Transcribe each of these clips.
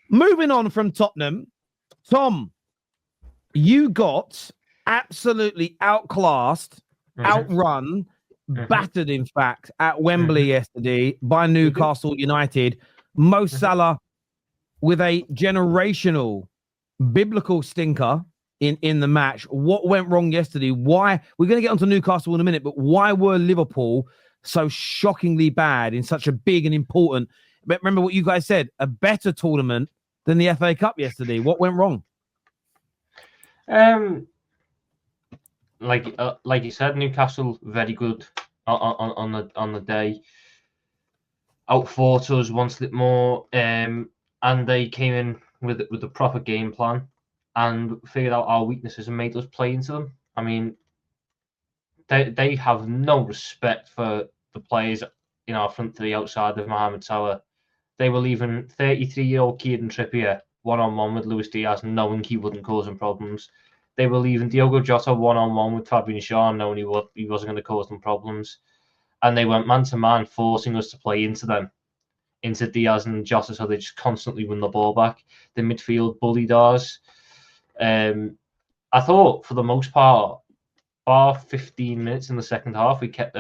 Moving on from Tottenham, Tom, you got absolutely outclassed, outrun, battered, in fact, at Wembley yesterday by Newcastle United. Mo Salah with a generational biblical stinker in the match. What went wrong yesterday? Why? We're going to get onto Newcastle in a minute, but why were Liverpool so shockingly bad in such a big and important, but remember what you guys said, a better tournament than the FA Cup yesterday? What went wrong? Like you said, Newcastle very good on the day. Outfought us, wanted it more, and they came in with a proper game plan and figured out our weaknesses and made us play into them. I mean, they have no respect for the players in our front three outside of Mohamed Salah. They were leaving 33-year-old Kieran Trippier one-on-one with Luis Diaz, knowing he wouldn't cause them problems. They were leaving Diogo Jota one-on-one with Fabian Schär, knowing he wasn't going to cause them problems. And they went man-to-man, forcing us to play into them, into Diaz and Jota, so they just constantly win the ball back. The midfield bullied ours. I thought, for the most part, bar 15 minutes in the second half, we kept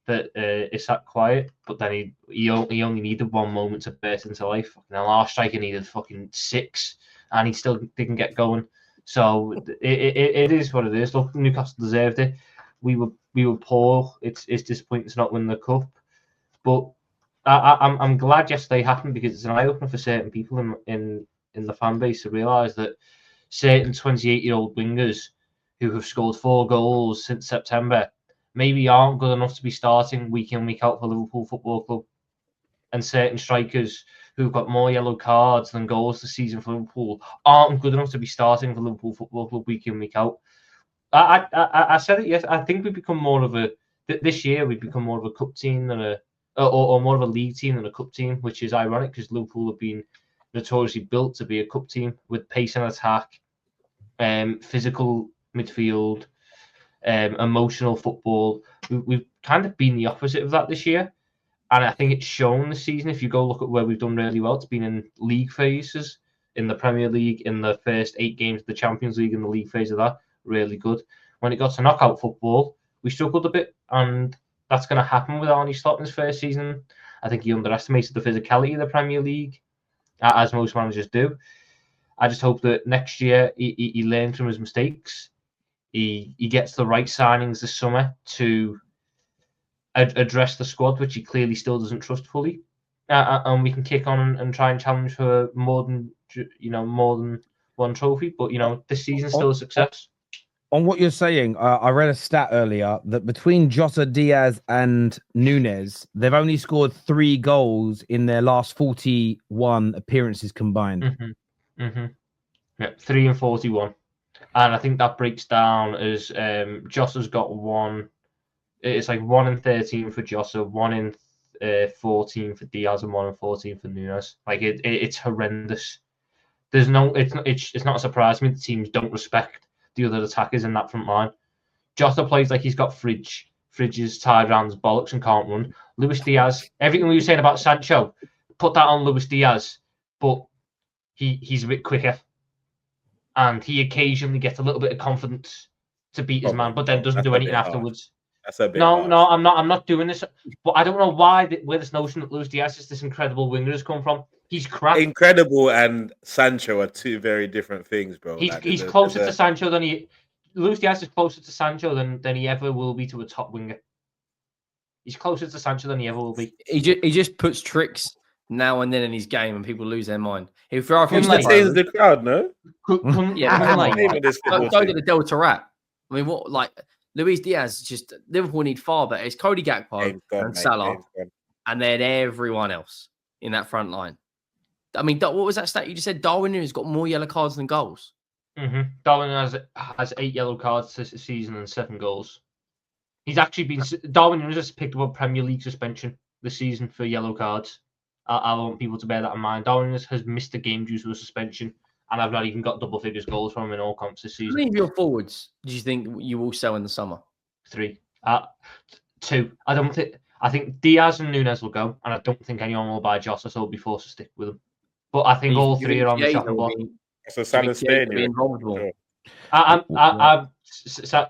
Isak quiet, but then he only needed one moment to burst into life. And our striker needed fucking 6, and he still didn't get going. So it is what it is. Look, Newcastle deserved it. We were poor. It's disappointing to not win the cup, but I'm glad yesterday happened, because it's an eye opener for certain people in the fan base to realise that certain 28-year-old wingers who have scored 4 goals since September maybe aren't good enough to be starting week in, week out for Liverpool Football Club. And certain strikers who've got more yellow cards than goals this season for Liverpool aren't good enough to be starting for Liverpool Football Club week in, week out. I said it, yes. I think we've become more of this year we've become more of a cup team than or more of a league team than a cup team, which is ironic because Liverpool have been notoriously built to be a cup team with pace and attack, physical midfield, emotional football. We've kind of been the opposite of that this year, and I think it's shown this season. If you go look at where we've done really well, it's been in league phases, in the Premier League, in the first 8 games of the Champions League, in the league phase of that, really good. When it got to knockout football, we struggled a bit, and that's going to happen with Arne Slot in his first season. I think he underestimated the physicality of the Premier League, as most managers do. I just hope that next year he learns from his mistakes. He gets the right signings this summer to address the squad, which he clearly still doesn't trust fully, and we can kick on and try and challenge for more than one trophy. But this season's still a success. On what you're saying, I read a stat earlier that between Jota, Diaz, and Nunes, they've only scored 3 goals in their last 41 appearances combined. Yeah, 3 and 41. And I think that breaks down as Jota's got 1. It's like 1 in 13 for Jota, 1 in 14 for Diaz, and 1 in 14 for Nunes. Like it's horrendous. It's not a surprise to me that teams don't respect the other attackers in that front line. Jota plays like he's got fridges tied around his bollocks and can't run. Luis Diaz, everything we were saying about Sancho, put that on Luis Diaz, but he's a bit quicker, and he occasionally gets a little bit of confidence to beat his man, but then doesn't do anything afterwards. That's a bit harsh. I'm not doing this. But I don't know where this notion that Luis Diaz is this incredible winger has come from. He's crap. Incredible and Sancho are 2 very different things, bro. He's closer to Sancho than Luis Diaz is closer to Sancho than he ever will be to a top winger. He's closer to Sancho than he ever will be. He just puts tricks now and then in his game, and people lose their mind. If the crowd, no? Go to the Delta Rat. I mean, what Luis Diaz? Just Liverpool need far better. It's Cody Gakpo and Salah, and then everyone else in that front line. I mean, what was that stat you just said? Darwin has got more yellow cards than goals. Darwin has 8 yellow cards this season and 7 goals. He's actually been Darwin has picked up a Premier League suspension this season for yellow cards. I want people to bear that in mind. Darwin has missed a game due to a suspension, and I've not even got double figures goals from him in all comps this season. How many of your forwards do you think you will sell in the summer? 3. 2. I think Diaz and Nunes will go, and I don't think anyone will buy Jota, so we'll be forced to stick with them. But I think all three are on the chopping block. So Salah's staying here. I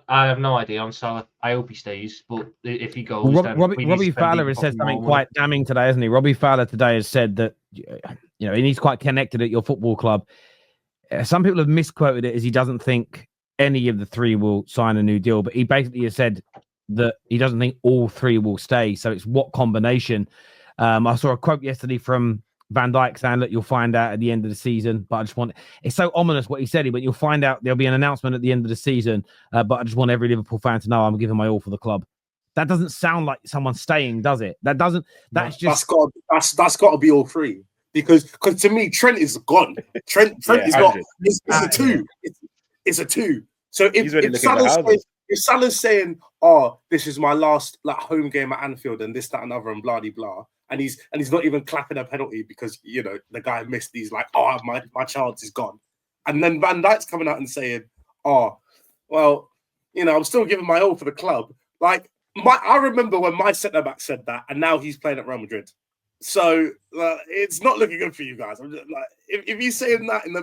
have no idea on Salah. I hope he stays, but if he goes, Robbie Fowler has said something quite damning today, hasn't he? Robbie Fowler today has said that he's quite connected at your football club. Some people have misquoted it as he doesn't think any of the three will sign a new deal, but he basically has said that he doesn't think all three will stay. So it's what combination. I saw a quote yesterday from Van Dijk saying, look, you'll find out at the end of the season, but it's so ominous what he said, but you'll find out there'll be an announcement at the end of the season, but I just want every Liverpool fan to know I'm giving my all for the club. That doesn't sound like someone staying, does it? That's got to be all three, because to me, Trent is gone. Trent is not, it's a two. It's a two. So if Salah's saying, oh, this is my last home game at Anfield and this, that, and other and blah, blah, blah, and he's not even clapping a penalty because the guy missed these, my chance is gone. And then Van Dijk's coming out and saying, oh, well, I'm still giving my all for the club. I remember when my centre-back said that, and now he's playing at Real Madrid. So it's not looking good for you guys. I'm just, if he's saying that in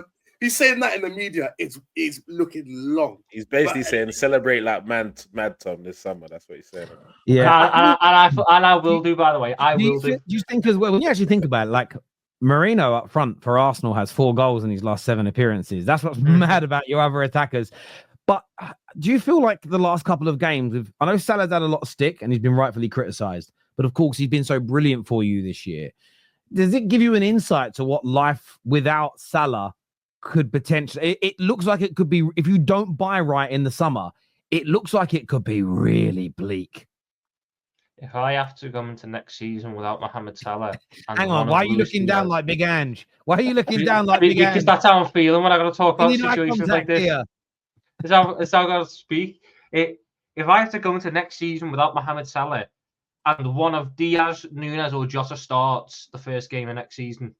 the media, it's looking long. He's basically saying celebrate like Mad Tom this summer. That's what he's saying. Yeah, and I will do. By the way, do you think as well, when you actually think about it, Marino up front for Arsenal has 4 goals in his last 7 appearances. That's what's mad about your other attackers. But do you feel like the last couple of games, I know Salah's had a lot of stick and he's been rightfully criticised, but of course he's been so brilliant for you this year. Does it give you an insight to what life without Salah could potentially? It looks like it could be, if you don't buy right in the summer, it looks like it could be really bleak. If I have to come into next season without Mohamed Salah, hang on, why are you looking down like Big Ange? Why are you looking down like Big Ange? Because that's how I'm feeling when I got to talk about situations like this. It's how I got to speak. If I have to go into next season without Mohamed Salah, and one of Diaz, Nunes, or Jota starts the first game of next season,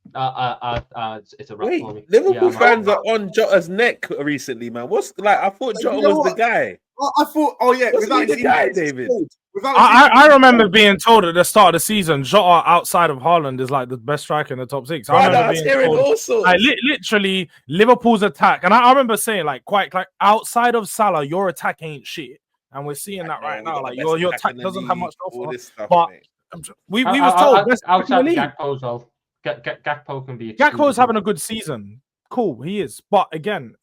it's a wrap for me. Liverpool fans are on Jota's neck recently, man. I thought Jota was the guy. I thought, without the guy, David. I remember being told at the start of the season, Jota outside of Haaland is the best striker in the top 6. I remember being told, literally Liverpool's attack, and I remember saying quite outside of Salah, your attack ain't shit, and we're seeing that right now. Your attack doesn't have much to offer. But we was told outside Gakpo as well. Gakpo can be. Gakpo's having a good season. Cool, he is. But again,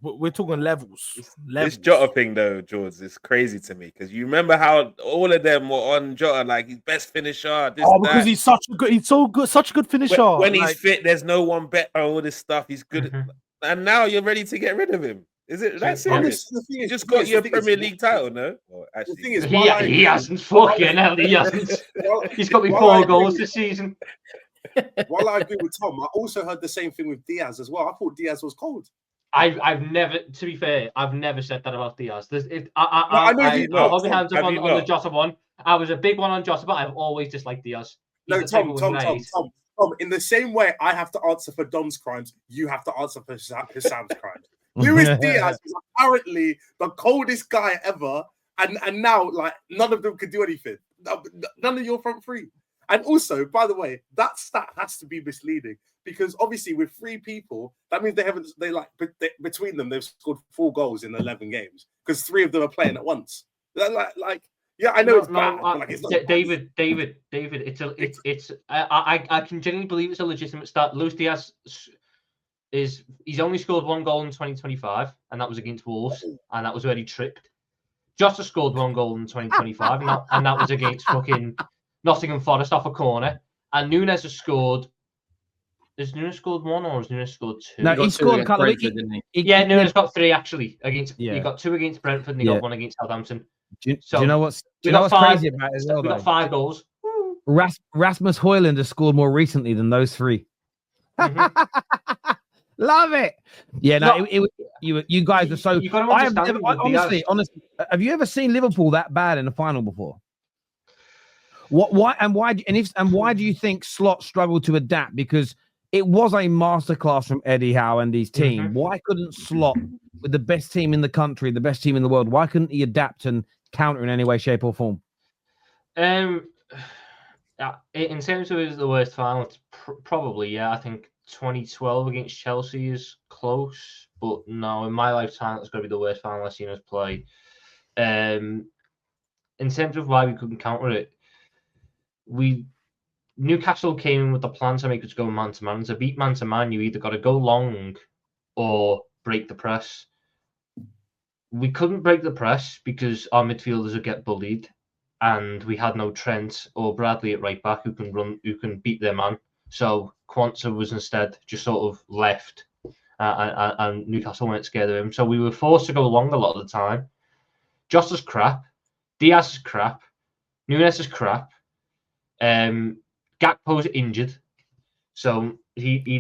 we're talking levels. This Jota thing, though, George, is crazy to me because you remember how all of them were on Jota, his best finisher. Because he's such a good finisher. When he's fit, there's no one better. All this stuff, he's good, and now you're ready to get rid of him. Is it that serious? You just got your Premier League title, no? Well, actually, the thing is, he hasn't. Fucking hell, he hasn't. He's got me 4 goals this season. While I agree with Tom, I also heard the same thing with Diaz as well. I thought Diaz was cold. I've never, to be fair, I've never said that about Diaz. I know you know. I'll hold my hands up on the Jota one. I was a big one on Jota, but I've always disliked Diaz. No, Tom. In the same way I have to answer for Dom's crimes, you have to answer for Sam's crimes. Luis Diaz is apparently the coldest guy ever, and now none of them could do anything. None of your front three. And also, by the way, that stat has to be misleading because obviously with 3 people, that means between them they've scored 4 goals in 11 games because 3 of them are playing at once. I know it's bad. It's not David. I can genuinely believe it's a legitimate stat. Luis Diaz he's only scored 1 goal in 2025, and that was against Wolves, and that was where he tripped. Jota scored 1 goal in 2025, and that was against fucking Nottingham Forest off a corner. And Nunes has scored. Has Nunes scored 1 or has Nunes scored 2? No, he scored a couple. Nunes got 3 actually. He got 2 against Brentford and he got 1 against Southampton. Do you know what's crazy about it as well? We got 5 goals. Rasmus Højlund has scored more recently than those 3. Love it. Yeah, you guys are so. Honestly, have you ever seen Liverpool that bad in the final before? Why do you think Slot struggled to adapt? Because it was a masterclass from Eddie Howe and his team. Why couldn't Slot, with the best team in the country, the best team in the world, why couldn't he adapt and counter in any way, shape, or form? in terms of the worst final, it's probably, yeah. I think 2012 against Chelsea is close, but no, in my lifetime, it's going to be the worst final I've seen us play. In terms of why we couldn't counter it, Newcastle came in with the plan to make us go man to man. To beat man to man, you either got to go long or break the press. We couldn't break the press because our midfielders would get bullied, and we had no Trent or Bradley at right back who can beat their man. So Quansah was instead just sort of left, and Newcastle weren't scared of him. So we were forced to go long a lot of the time. Jota's crap, Diaz is crap, Nunes is crap. Gakpo's injured, so he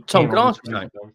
Tom, came can I ask you something.